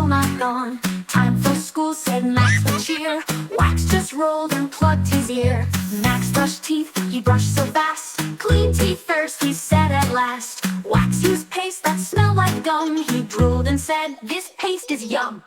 still not gone. Time for school, said Max with cheer. Wax just rolled and plugged his ear. Max brushed teeth, he brushed so fast. Clean teeth first, he said at last. Wax used paste that smelled like gum. He drooled and said, this paste is yum.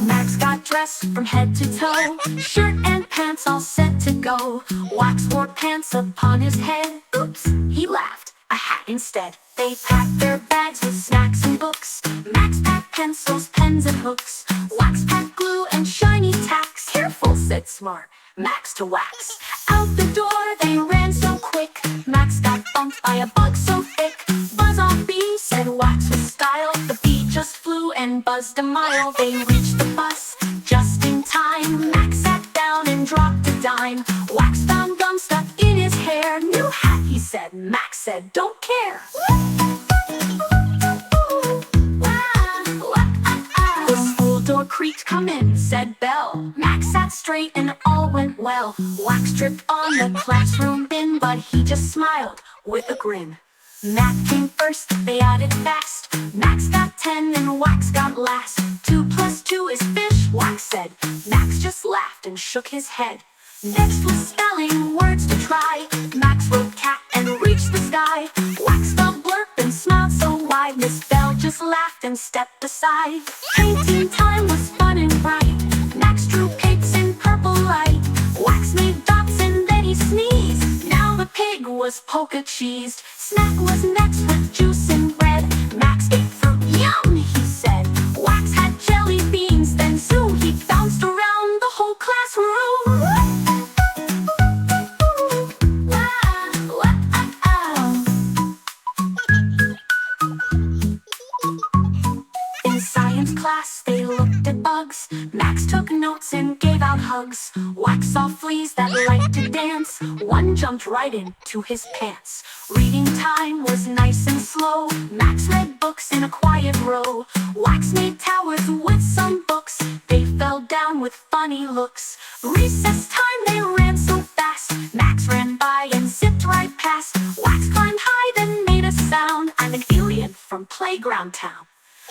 Max got dressed from head to toe, shirt and pants all set to go. Wax wore pants upon his head. Oops, he laughed, a hat instead. They packed their bags with snacks and books. Max packed pencils, pens and hooks. Wax packed glue and shiny tacks. Careful, said Smart Max to Wax. Out the door they ran so quick. Max got bumped by a bug so thick. Buzz off bee, said Wax with style. The bee just flew and buzzed a mile. They reached the bus just in time. Max sat down and dropped a dime. Wax found gum stuck in his hair. New hat, he said. Max said, don't care. The school door creaked, come in, said Bell. Max sat straight and all went well. Wax tripped on the classroom bin, but he just smiled with a grin. Math came first, they added fast. Max got 10 and Wax got last. 2 plus 2 is fish, Wax said. Max just laughed and shook his head. Next was spelling words to try. Max wrote cat and reached the sky. Wax spelled blurp and smiled so wide. Miss Bell just laughed and stepped aside. Painting time was fun and bright. Max drew pigs in purple light. Wax made dots and then he sneezed. Now the pig was polka cheesed. Snack was next with juice and bread. Max ate fruit, yum, he said. Wax had jelly beans, then soon he bounced around the whole classroom. In science class they looked at bugs. Max took notes and gave out hugs. Wax saw fleas that liked to dance. One jumped right into his pants. Reading time was nice and slow. Max read books in a quiet row. Wax made towers with some books. They fell down with funny looks. Recess time they ran so fast. Max ran by and zipped right past. Wax climbed high then made a sound. I'm an alien from Playground Town.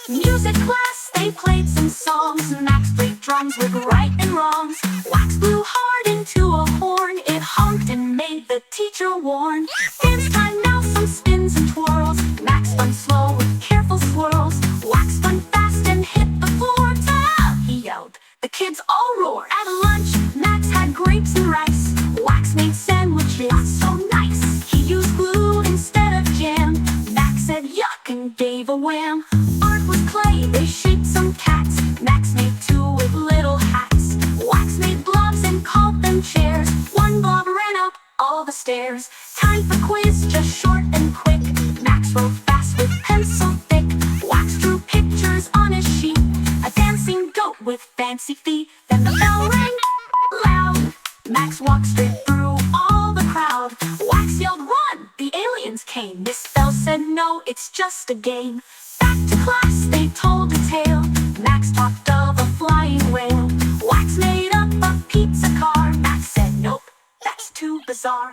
Music class, they played some songs. Max played drums with right and wrongs. Wax blew hard into a horn. It honked and made the teacher warn. Dance time now, some spins and twirls. Max spun slow with careful swirls. Wax spun fast and hit the floor. Ta! He yelled. The kids all roar. At lunch, Max had grapes and rice. Wax made sandwiches so nice. He used glue instead of jam. Max said yuck and gave a wham. Art was clay, they shaped some cats. Max made 2 with little hats. Wax made blobs and called them chairs. One blob ran up all the stairs. Time for quiz, just short and quick. Max wrote fast with pencil thick. Wax drew pictures on his sheet. A dancing goat with fancy feet. Then the bell rang loud. Max walked straight through all the crowd. Wax yelled, run! The aliens came. Miss Bell said, no, it's just a game. Back to class, they told a tale. Max talked of a flying whale. Wax made up a pizza car. Max said, nope, that's too bizarre.